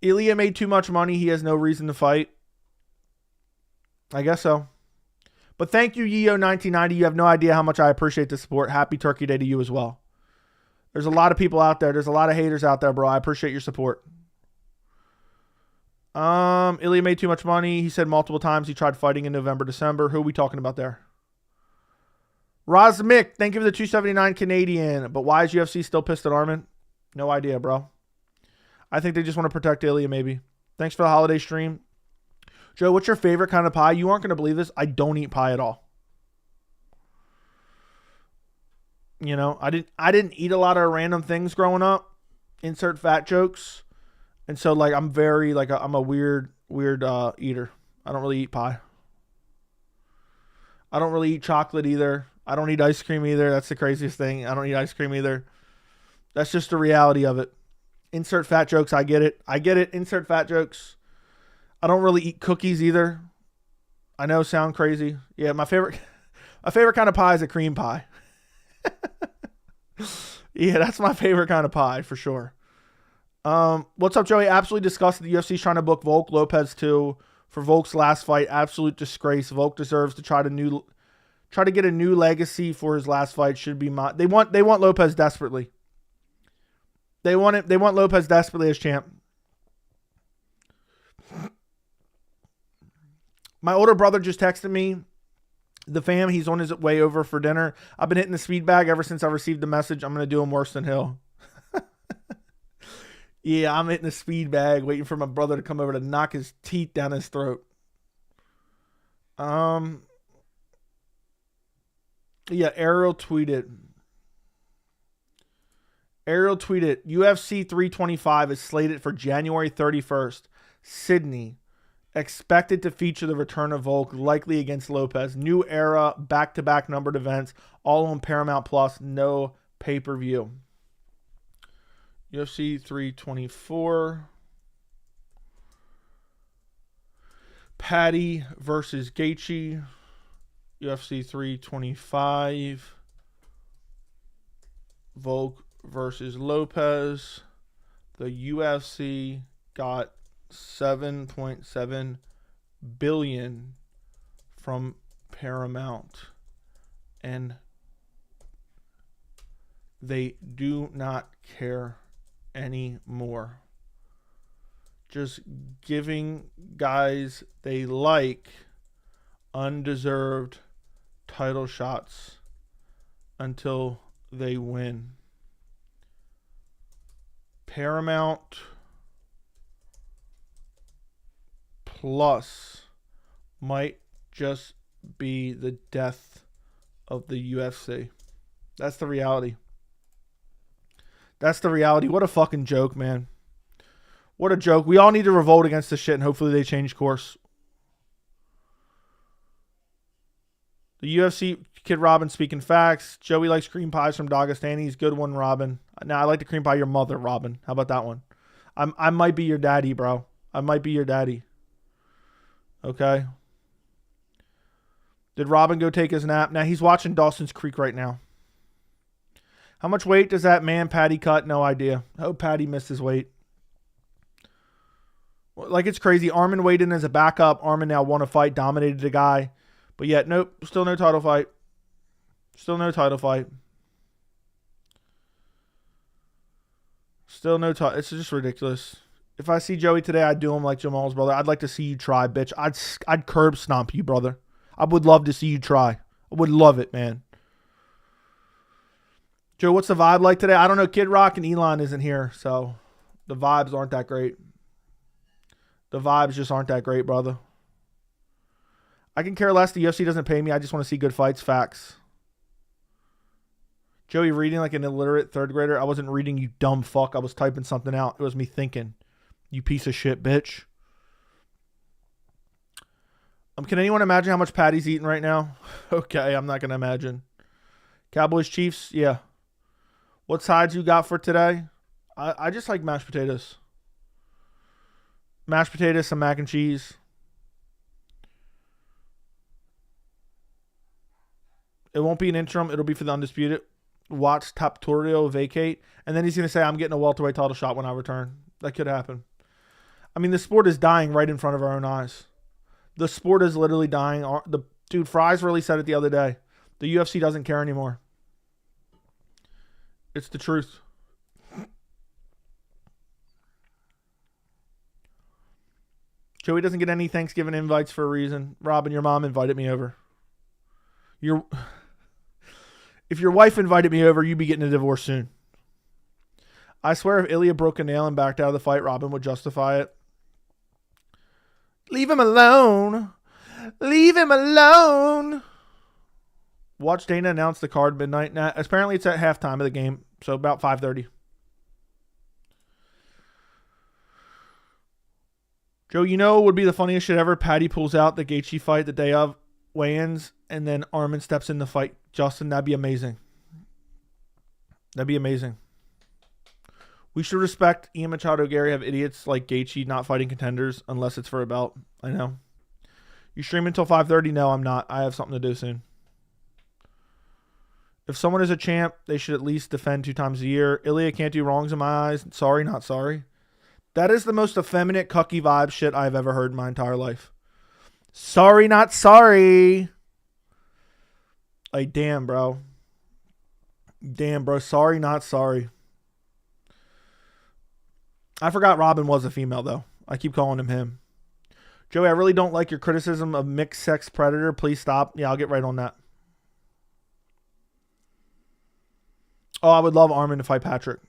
[SPEAKER 1] Ilia made too much money. He has no reason to fight. I guess so. But thank you, Yeo1990. You have no idea how much I appreciate the support. Happy Turkey Day to you as well. There's a lot of people out there. There's a lot of haters out there, bro. I appreciate your support. Ilia made too much money. He said multiple times he tried fighting in November, December. Who are we talking about there? Rosmick, thank you for the 279 Canadian. But why is UFC still pissed at Arman? No idea, bro. I think they just want to protect Ilia, maybe. Thanks for the holiday stream. Joe, what's your favorite kind of pie? You aren't going to believe this. I don't eat pie at all. You know, I didn't eat a lot of random things growing up. Insert fat jokes. And so, like, I'm very, like, I'm a weird eater. I don't really eat pie. I don't really eat chocolate either. I don't eat ice cream either. That's the craziest thing. I don't eat ice cream either. That's just the reality of it. Insert fat jokes. I get it. Insert fat jokes. I don't really eat cookies either. I know, sound crazy. Yeah, my favorite kind of pie is a cream pie. Yeah, that's my favorite kind of pie for sure. What's up, Joey? Absolutely disgusted. The UFC's trying to book Volk Lopez 2 for Volk's last fight. Absolute disgrace. Volk deserves to try to get a new legacy for his last fight. Should be they want Lopez desperately. They want Lopez desperately as champ. My older brother just texted me. The fam, he's on his way over for dinner. I've been hitting the speed bag ever since I received the message. I'm going to do him worse than Hill. Yeah, I'm hitting the speed bag, waiting for my brother to come over to knock his teeth down his throat. Yeah, Ariel tweeted, UFC 325 is slated for January 31st. Sydney. Expected to feature the return of Volk, likely against Lopez. New era, back-to-back numbered events, all on Paramount Plus, no pay-per-view. UFC 324. Paddy versus Gaethje. UFC 325. Volk versus Lopez. The UFC got $7.7 billion from Paramount, and they do not care anymore. Just giving guys they like undeserved title shots until they win. Paramount Plus might just be the death of the UFC. That's the reality. That's the reality. What a fucking joke, man. What a joke. We all need to revolt against this shit, and hopefully they change course. The UFC, Kid Robin speaking facts. Joey likes cream pies from Dagestani's. Good one, Robin. Now, I like the cream pie your mother, Robin. How about that one? I might be your daddy, bro. I might be your daddy. Okay. Did Robin go take his nap? Now he's watching Dawson's Creek right now. How much weight does that man Paddy cut? No idea. I hope Paddy missed his weight. Like, it's crazy. Arman weighed in as a backup. Arman now won a fight, dominated the guy. But yet, nope, still no title fight. Still no title fight. Still no title. It's just ridiculous. If I see Joey today, I'd do him like Jamal's brother. I'd like to see you try, bitch. I'd curb stomp you, brother. I would love to see you try. I would love it, man. Joe, what's the vibe like today? I don't know. Kid Rock and Elon isn't here, so the vibes aren't that great. The vibes just aren't that great, brother. I can care less. The UFC doesn't pay me. I just want to see good fights. Facts. Joey reading like an illiterate third grader. I wasn't reading, you dumb fuck. I was typing something out. It was me thinking. You piece of shit, bitch. Can anyone imagine how much Paddy's eating right now? Okay, I'm not going to imagine. Cowboys, Chiefs, yeah. What sides you got for today? I just like mashed potatoes. Mashed potatoes, some mac and cheese. It won't be an interim. It'll be for the undisputed. Watch Topuria vacate. And then he's going to say, I'm getting a welterweight title shot when I return. That could happen. I mean, the sport is dying right in front of our own eyes. The sport is literally dying. Dude, Fries really said it the other day. The UFC doesn't care anymore. It's the truth. Joey doesn't get any Thanksgiving invites for a reason. Robin, your mom invited me over. If your wife invited me over, you'd be getting a divorce soon. I swear if Ilia broke a nail and backed out of the fight, Robin would justify it. Leave him alone. Leave him alone. Watch Dana announce the card midnight. Nah, apparently it's at halftime of the game, so about 5:30. Joe, you know what would be the funniest shit ever? Paddy pulls out the Gaethje fight the day of weigh-ins, and then Arman steps in the fight. Justin, that'd be amazing. That'd be amazing. We should respect Ian Machado, Gary, have idiots like Gaethje not fighting contenders unless it's for a belt. I know. You stream until 5:30? No, I'm not. I have something to do soon. If someone is a champ, they should at least defend 2 times a year. Ilia can't do wrongs in my eyes. Sorry, not sorry. That is the most effeminate, cucky vibe shit I've ever heard in my entire life. Sorry, not sorry. Like, damn, bro. Damn, bro. Sorry, not sorry. I forgot Robin was a female, though. I keep calling him. Joey, I really don't like your criticism of mixed-sex predator. Please stop. Yeah, I'll get right on that. Oh, I would love Arman to fight Patrick.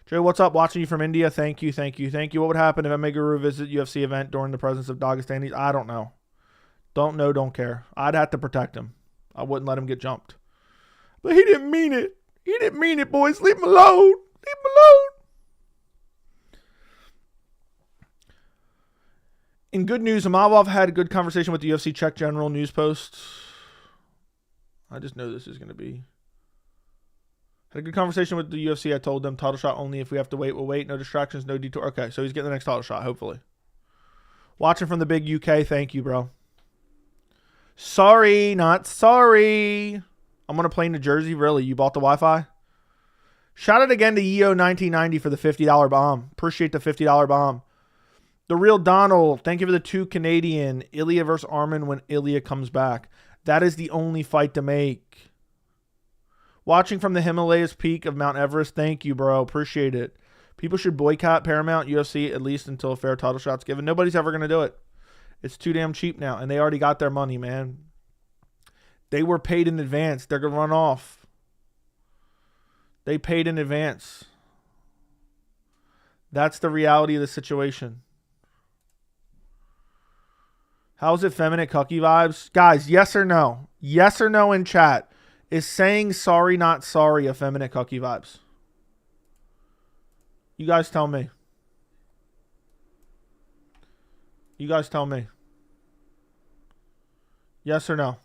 [SPEAKER 1] Joey, what's up? Watching you from India. Thank you, thank you, thank you. What would happen if MMA Guru visit UFC event during the presence of Dagestanis? I don't know. Don't know, don't care. I'd have to protect him. I wouldn't let him get jumped. But he didn't mean it. He didn't mean it, boys. Leave him alone. Leave him alone. In good news, Amavov had a good conversation with the UFC Czech General News Post. I just know this is going to be... Had a good conversation with the UFC. I told them title shot only. If we have to wait, we'll wait. No distractions, no detour. Okay, so he's getting the next title shot, hopefully. Watching from the big UK. Thank you, bro. Sorry, not sorry. I'm going to play New Jersey. Really? You bought the Wi-Fi? Shout out again to EO1990 for the $50 bomb. Appreciate the $50 bomb. The Real Donald, thank you for the 2 Canadian. Ilia versus Arman when Ilia comes back. That is the only fight to make. Watching from the Himalayas peak of Mount Everest. Thank you, bro. Appreciate it. People should boycott Paramount UFC at least until a fair title shot's given. Nobody's ever going to do it. It's too damn cheap now, and they already got their money, man. They were paid in advance. They're going to run off. They paid in advance. That's the reality of the situation. How's it feminine cucky vibes? Guys, yes or no? Yes or no in chat. Is saying sorry, not sorry, effeminate cucky vibes? You guys tell me. You guys tell me. Yes or no?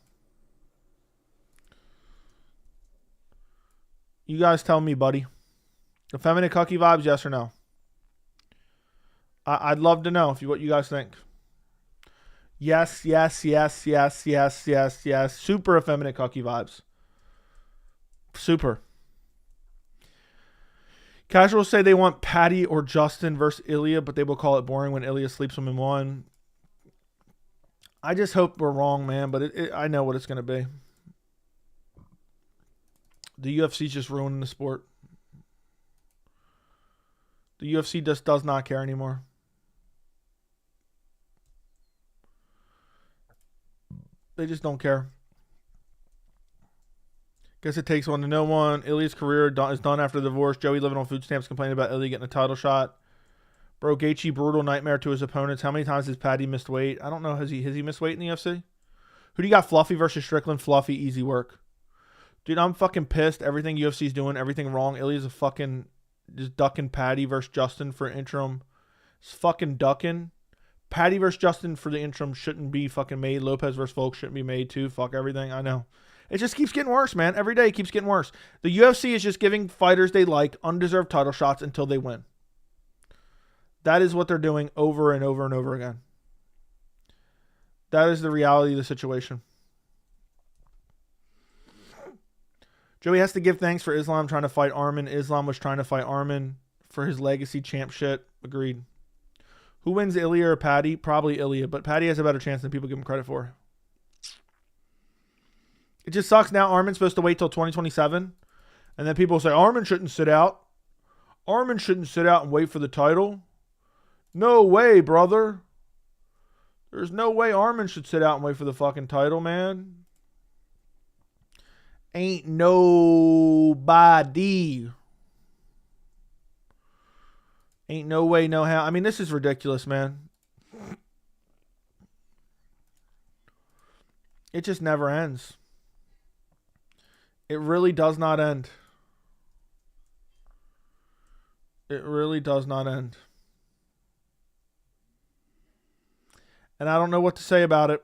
[SPEAKER 1] You guys tell me, buddy. Effeminate cucky vibes, yes or no? I'd love to know what you guys think. Yes, yes, yes, yes, yes, yes, yes. Super effeminate cucky vibes. Super. Casuals say they want Paddy or Justin versus Ilia, but they will call it boring when Ilia sleeps them in one. I just hope we're wrong, man, but I know what it's going to be. The UFC's just ruining the sport. The UFC just does not care anymore. They just don't care. Guess it takes one to know one. Ilia's career is done after the divorce. Joey living on food stamps complaining about Ilia getting a title shot. Bro, Gaethje, brutal nightmare to his opponents. How many times has Paddy missed weight? I don't know. Has he missed weight in the UFC? Who do you got? Fluffy versus Strickland. Fluffy, easy work. Dude, I'm fucking pissed. Everything UFC's doing, everything wrong. Ilia's a fucking just ducking Paddy versus Justin for interim. It's fucking ducking. Paddy versus Justin for the interim shouldn't be fucking made. Lopez versus Volk shouldn't be made too. Fuck everything. I know. It just keeps getting worse, man. Every day it keeps getting worse. The UFC is just giving fighters they like undeserved title shots until they win. That is what they're doing over and over and over again. That is the reality of the situation. Joey has to give thanks for Islam trying to fight Arman. Islam was trying to fight Arman for his legacy champ shit. Agreed. Who wins, Ilia or Paddy? Probably Ilia, but Paddy has a better chance than people give him credit for. It just sucks now. Arman's supposed to wait till 2027. And then people say, Arman shouldn't sit out. Arman shouldn't sit out and wait for the title. No way, brother. There's no way Arman should sit out and wait for the fucking title, man. Ain't nobody. Ain't no way, no how. I mean, this is ridiculous, man. It just never ends. It really does not end. It really does not end. And I don't know what to say about it.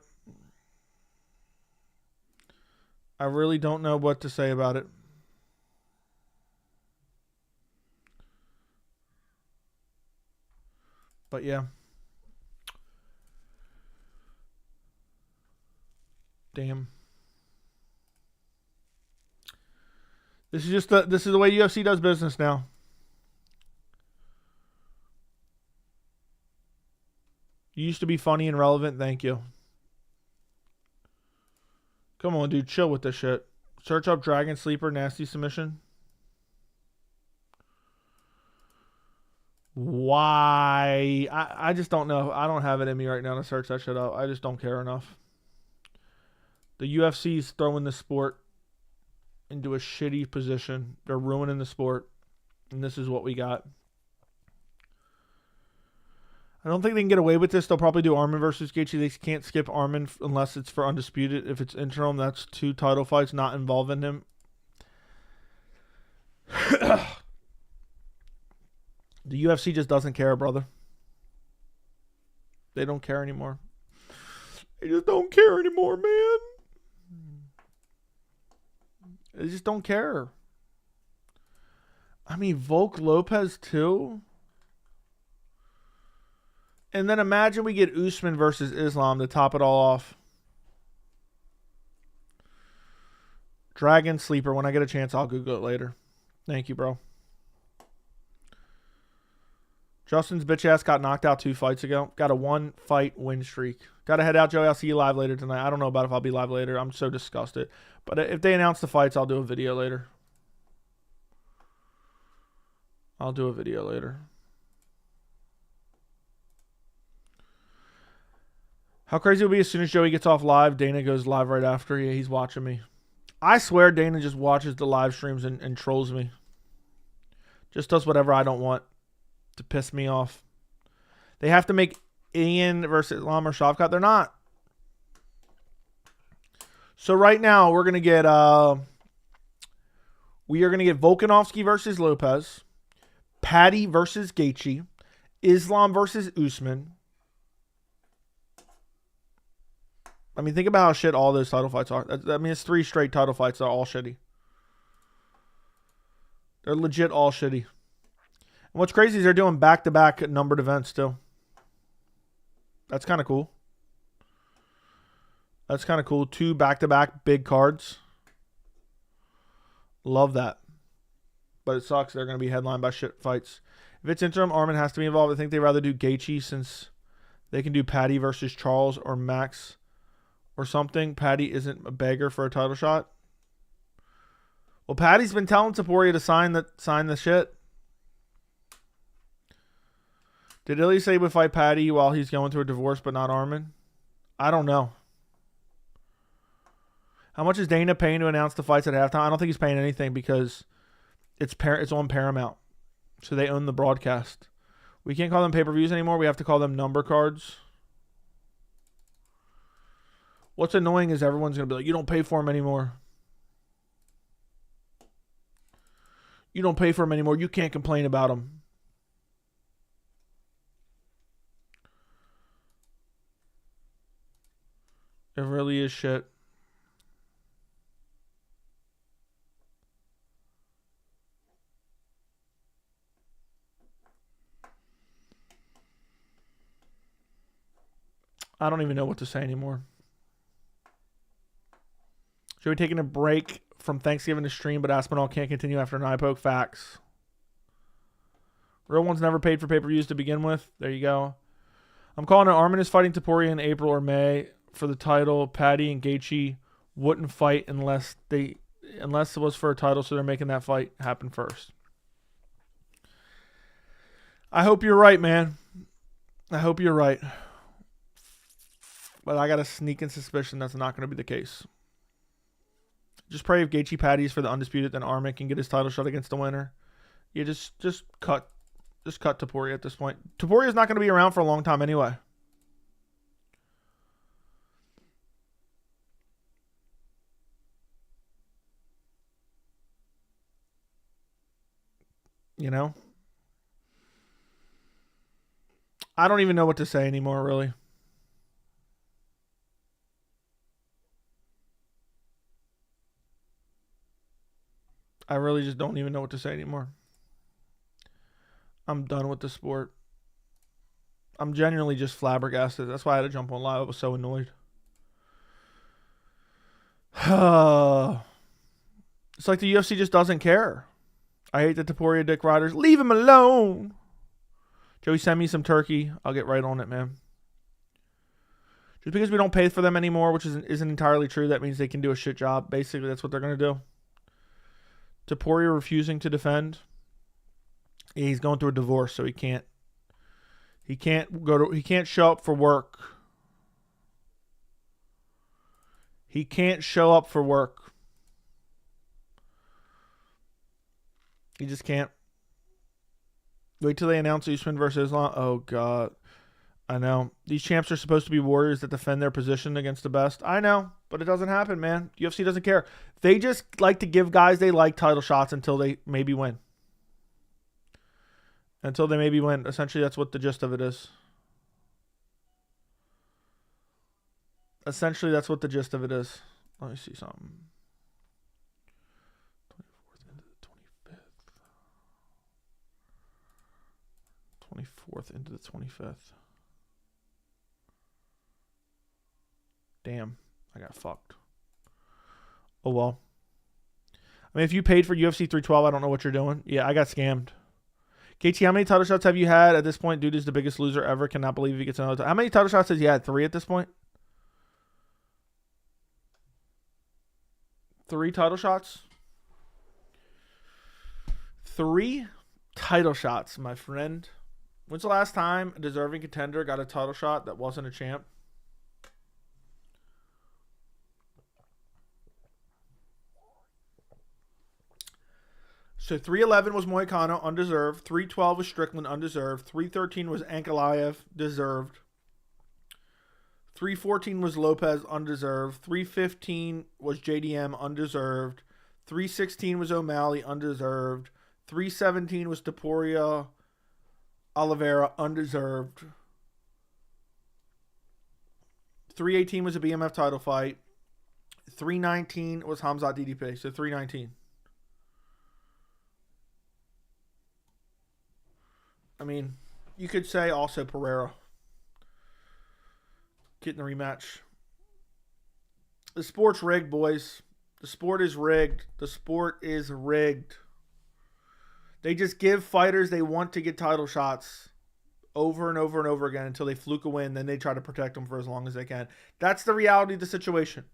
[SPEAKER 1] I really don't know what to say about it. But yeah. Damn. This is the way UFC does business now. You used to be funny and relevant. Thank you. Come on, dude. Chill with this shit. Search up Dragon Sleeper nasty submission. Why? I just don't know. I don't have it in me right now to search that shit up. I just don't care enough. The UFC is throwing the sport into a shitty position. They're ruining the sport. And this is what we got. I don't think they can get away with this. They'll probably do Arman versus Gaethje. They can't skip Arman unless it's for undisputed. If it's interim, that's 2 title fights not involving him. The UFC just doesn't care, brother. They don't care anymore. They just don't care anymore, man. They just don't care. I mean, Volk Lopez too. And then imagine we get Usman versus Islam to top it all off. Dragon Sleeper. When I get a chance, I'll Google it later. Thank you, bro. Justin's bitch ass got knocked out 2 fights ago. Got a 1-fight win streak. Got to head out, Joey. I'll see you live later tonight. I don't know about if I'll be live later. I'm so disgusted. But if they announce the fights, I'll do a video later. I'll do a video later. How crazy it'll be as soon as Joey gets off live, Dana goes live right after. Yeah, he's watching me. I swear Dana just watches the live streams and trolls me. Just does whatever I don't want to piss me off. They have to make Ian versus Islam or Shavkat. They're not. So right now we're gonna get Volkanovski versus Lopez, Paddy versus Gaethje, Islam versus Usman. I mean, think about how shit all those title fights are. I mean, it's 3 straight title fights that are all shitty. They're legit all shitty. And what's crazy is they're doing back-to-back numbered events too. That's kind of cool. That's kind of cool. 2 back-to-back big cards. Love that. But it sucks. They're going to be headlined by shit fights. If it's interim, Arman has to be involved. I think they'd rather do Gaethje since they can do Paddy versus Charles or Max or something. Paddy isn't a beggar for a title shot. Well, Paddy's been telling Topuria to sign the shit. Did Ilia say he would fight Paddy while he's going through a divorce but not Arman? I don't know. How much is Dana paying to announce the fights at halftime? I don't think he's paying anything because it's on Paramount. So they own the broadcast. We can't call them pay-per-views anymore. We have to call them number cards. What's annoying is everyone's going to be like, you don't pay for them anymore. You don't pay for them anymore. You can't complain about them. It really is shit. I don't even know what to say anymore. Should we be taking a break from Thanksgiving to stream, but Aspinall can't continue after an eye poke? Facts. Real ones never paid for pay-per-views to begin with. There you go. I'm calling it. Arman is fighting Topuria in April or May for the title. Paddy and Gaethje wouldn't fight unless it was for a title, so they're making that fight happen first. I hope you're right, man. I hope you're right. But I got a sneaking suspicion that's not going to be the case. Just pray if Gaethje Paddy's for the undisputed, then Arman can get his title shot against the winner. You just cut Topuria at this point. Topuria's not going to be around for a long time anyway. You know? I don't even know what to say anymore, really. I really just don't even know what to say anymore. I'm done with the sport. I'm genuinely just flabbergasted. That's why I had to jump on live. I was so annoyed. It's like the UFC just doesn't care. I hate the Topuria dick riders. Leave him alone. Joey, send me some turkey. I'll get right on it, man. Just because we don't pay for them anymore, which isn't entirely true, that means they can do a shit job. Basically, that's what they're going to do. Topuria refusing to defend. Yeah, he's going through a divorce, so he can't show up for work. He can't show up for work. He just can't. Wait till they announce Usman versus Islam. Oh, God. I know. These champs are supposed to be warriors that defend their position against the best. I know, but it doesn't happen, man. UFC doesn't care. They just like to give guys they like title shots until they maybe win. Until they maybe win. Essentially, that's what the gist of it is. Essentially, that's what the gist of it is. Let me see something. 24th into the 25th. Damn, I got fucked. Oh, well. I mean, if you paid for UFC 312, I don't know what you're doing. Yeah, I got scammed. KT, how many title shots have you had at this point? Dude is the biggest loser ever. Cannot believe he gets another title. How many title shots has he had? 3 at this point? 3 title shots? 3 title shots, my friend. When's the last time a deserving contender got a title shot that wasn't a champ? So 311 was Moicano, undeserved. 312 was Strickland, undeserved. 313 was Ankalaev, deserved. 314 was Lopez, undeserved. 315 was JDM, undeserved. 316 was O'Malley, undeserved. 317 was Topuria, Oliveira, undeserved. 318 was a BMF title fight. 319 was Hamzat DDP, so 319. I mean, you could say also Pereira getting the rematch. The sport's rigged, boys. The sport is rigged. The sport is rigged. They just give fighters they want to get title shots over and over and over again until they fluke a win. Then they try to protect them for as long as they can. That's the reality of the situation.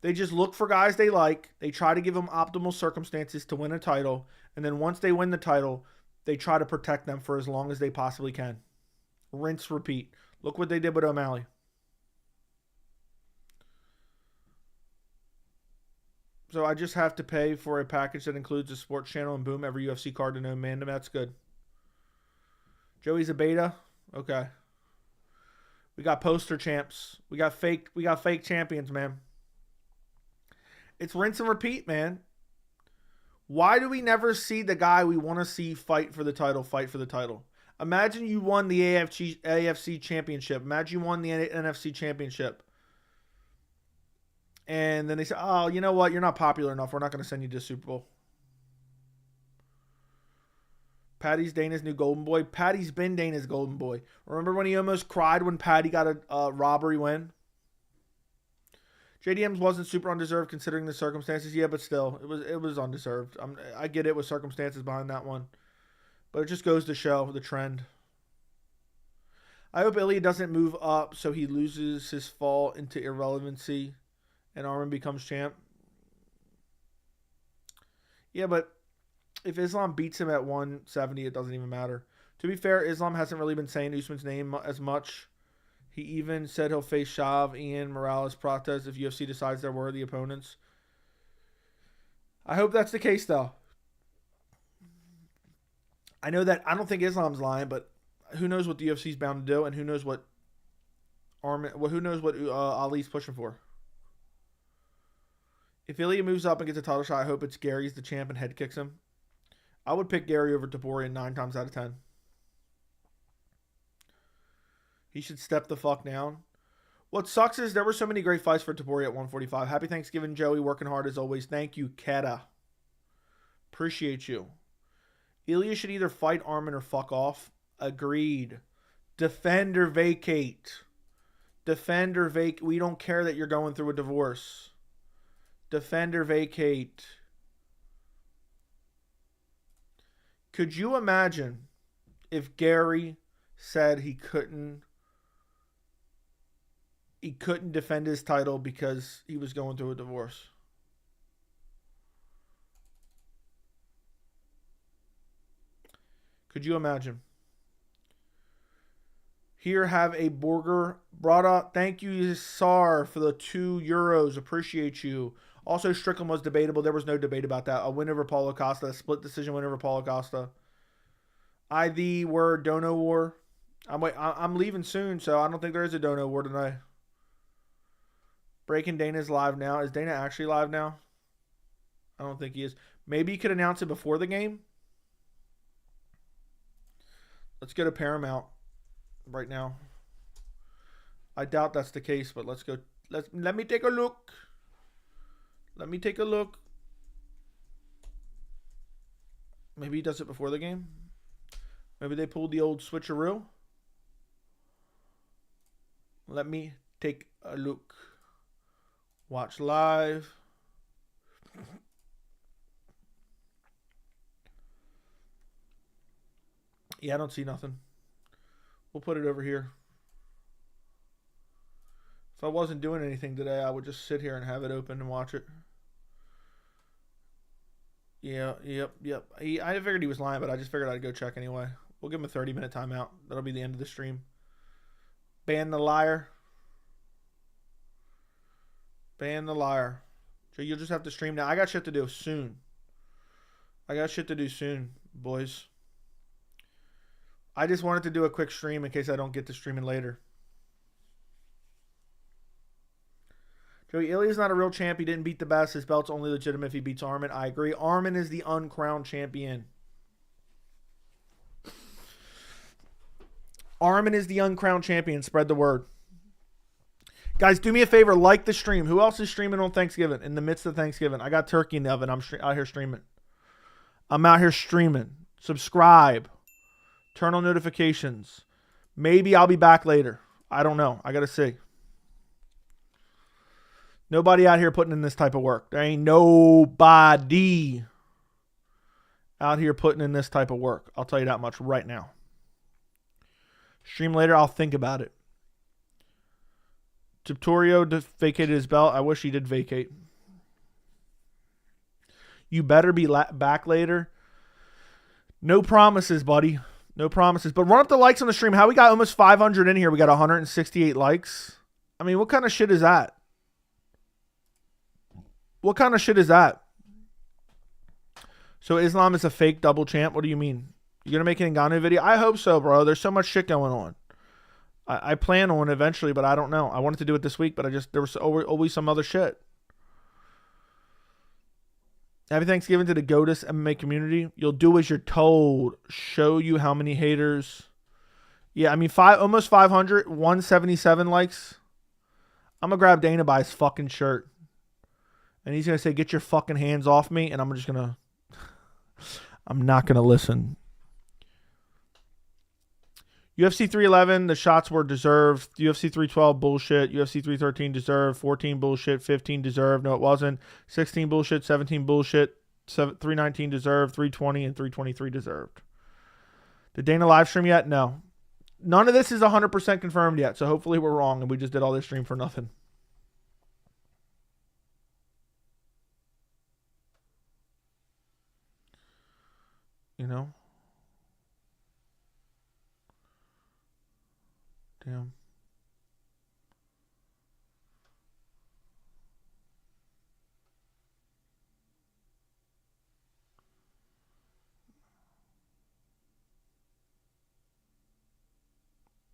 [SPEAKER 1] They just look for guys they like. They try to give them optimal circumstances to win a title. And then once they win the title, they try to protect them for as long as they possibly can. Rinse, repeat. Look what they did with O'Malley. So I just have to pay for a package that includes a sports channel and boom, every UFC card to know Amanda. That's good. Joey's a beta. Okay. We got poster champs. We got fake champions, man. It's rinse and repeat, man. Why do we never see the guy we want to see fight for the title? Imagine you won the AFC championship. Imagine you won the NFC championship. And then they say, oh, you know what? You're not popular enough. We're not going to send you to the Super Bowl. Paddy's Dana's new golden boy. Paddy's been Dana's golden boy. Remember when he almost cried when Paddy got a robbery win? JDM's wasn't super undeserved considering the circumstances. Yeah, but still, it was undeserved. I get it with circumstances behind that one. But it just goes to show the trend. I hope Ilia doesn't move up so he loses his fall into irrelevancy and Arman becomes champ. Yeah, but if Islam beats him at 170, it doesn't even matter. To be fair, Islam hasn't really been saying Usman's name as much. He even said he'll face Shav, Ian, Morales, Prates if UFC decides they're worthy opponents. I hope that's the case, though. I know that I don't think Islam's lying, but who knows what the UFC's bound to do, and who knows what Ali's pushing for. If Ilia moves up and gets a title shot, I hope it's Gary's the champ and head kicks him. I would pick Gary over Topuria 9 times out of 10. He should step the fuck down. What sucks is there were so many great fights for Topuria at 145. Happy Thanksgiving, Joey. Working hard as always. Thank you, Keta. Appreciate you. Ilia should either fight Arman or fuck off. Agreed. Defend or vacate. Defend or vacate. We don't care that you're going through a divorce. Defend or vacate. Could you imagine if Gary said he couldn't defend his title because he was going through a divorce? Could you imagine? Here, have a burger. Brada, thank you, Sar, for the €2. Appreciate you. Also, Strickland was debatable. There was no debate about that. A win over Paulo Costa. A split decision win over Paulo Costa. The word Dono War. I'm leaving soon, so I don't think there is a Dono War tonight. Breaking Dana's live now. Is Dana actually live now? I don't think he is. Maybe he could announce it before the game. Let's go to Paramount right now. I doubt that's the case, but let's go. Let me take a look. Let me take a look. Maybe he does it before the game. Maybe they pulled the old switcheroo. Let me take a look. Watch live. Yeah, I don't see nothing. We'll put it over here. If I wasn't doing anything today, I would just sit here and have it open and watch it. Yeah, yep. I figured he was lying, but I just figured I'd go check anyway. We'll give him a 30-minute timeout. That'll be the end of the stream. Ban the liar. Ban the liar. So you'll just have to stream now. I got shit to do soon. Boys. I just wanted to do a quick stream in case I don't get to streaming later. Joey, Ilia's not a real champ. He didn't beat the best. His belt's only legitimate if he beats Arman. I agree. Arman is the uncrowned champion. Arman is the uncrowned champion. Spread the word. Guys, do me a favor. Like the stream. Who else is streaming on Thanksgiving? In the midst of Thanksgiving. I got turkey in the oven. I'm out here streaming. Subscribe. Turn on notifications. Maybe I'll be back later. I don't know. I got to see. Nobody out here putting in this type of work. There ain't nobody out here putting in this type of work. I'll tell you that much right now. Stream later, I'll think about it. Topuria vacated his belt. I wish he did vacate. You better be back later. No promises, buddy. No promises. But run up the likes on the stream. How we got almost 500 in here? We got 168 likes. I mean, what kind of shit is that? What kind of shit is that? So Islam is a fake double champ? What do you mean? You going to make an Ngannou video? I hope so, bro. There's so much shit going on. I plan on eventually, but I don't know. I wanted to do it this week, but there was always some other shit. Happy Thanksgiving to the GOATUS MMA community. You'll do as you're told. Show you how many haters. Yeah, I mean, almost 500, 177 likes. I'm going to grab Dana by his fucking shirt. And he's going to say, get your fucking hands off me. And I'm just going to... I'm not going to listen. UFC 311, the shots were deserved. UFC 312, bullshit. UFC 313, deserved. 14, bullshit. 15, deserved. No, it wasn't. 16, bullshit. 17, bullshit. 319, deserved. 320, and 323, deserved. Did Dana live stream yet? No. None of this is 100% confirmed yet, so hopefully we're wrong and we just did all this stream for nothing. You know? Damn.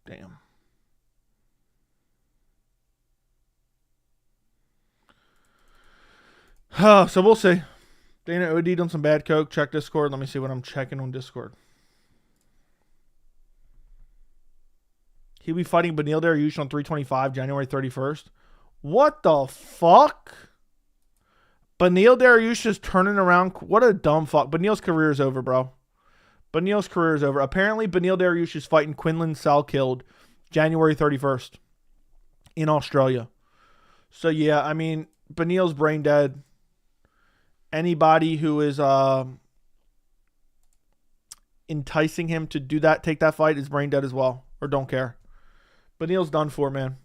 [SPEAKER 1] Damn. So we'll see. Dana OD'd on some bad coke. Check Discord. Let me see what I'm checking on Discord. He'll be fighting Beneil Dariush on 325, January 31st. What the fuck? Beneil Dariush is turning around. What a dumb fuck. Beneil's career is over, bro. Beneil's career is over. Apparently, Beneil Dariush is fighting Quinlan Salkeld January 31st in Australia. So, yeah, I mean, Beneil's brain dead. Anybody who is enticing him to do that, take that fight, is brain dead as well. Or don't care. Beneil's done for, man.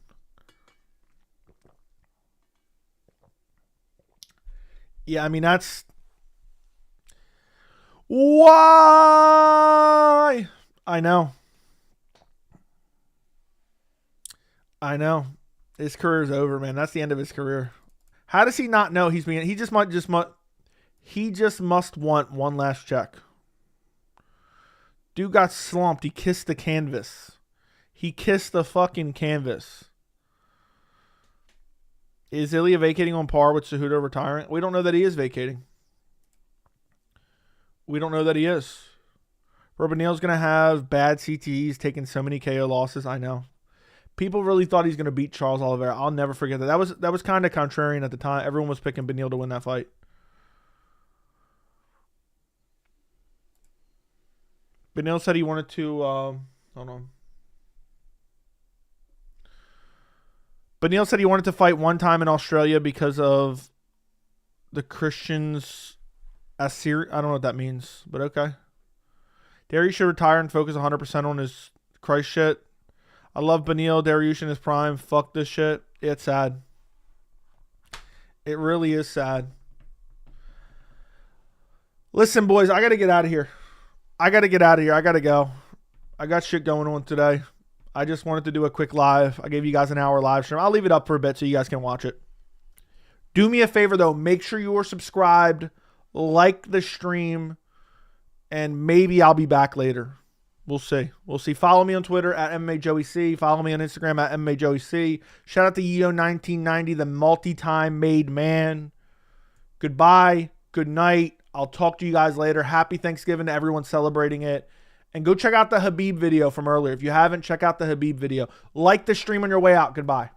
[SPEAKER 1] Yeah, I mean, that's... Why? I know. His career's over, man. That's the end of his career. How does he not know he's being... He just must want one last check. Dude got slumped. He kissed the canvas. He kissed the fucking canvas. Is Ilia vacating on par with Cejudo retiring? We don't know that he is vacating. We don't know that he is. Beneil's going to have bad CTEs, taking so many KO losses. I know. People really thought he's going to beat Charles Oliveira. I'll never forget that. That was kind of contrarian at the time. Everyone was picking Beneil to win that fight. Beneil said he wanted to... hold on. Beneil said he wanted to fight one time in Australia because of the Christians... I don't know what that means, but okay. Dariush should retire and focus 100% on his Christ shit. I love Beneil. Dariush in his prime. Fuck this shit. It's sad. It really is sad. Listen, boys, I got to get out of here. I got to go. I got shit going on today. I just wanted to do a quick live. I gave you guys an hour live stream. I'll leave it up for a bit so you guys can watch it. Do me a favor, though. Make sure you are subscribed. Like the stream. And maybe I'll be back later. We'll see. Follow me on Twitter at MMAJoeyC. Follow me on Instagram at MMAJoeyC. Shout out to Yeo1990, the multi-time made man. Goodbye. Good night. I'll talk to you guys later. Happy Thanksgiving to everyone celebrating it. And go check out the Habib video from earlier. If you haven't, check out the Habib video. Like the stream on your way out. Goodbye.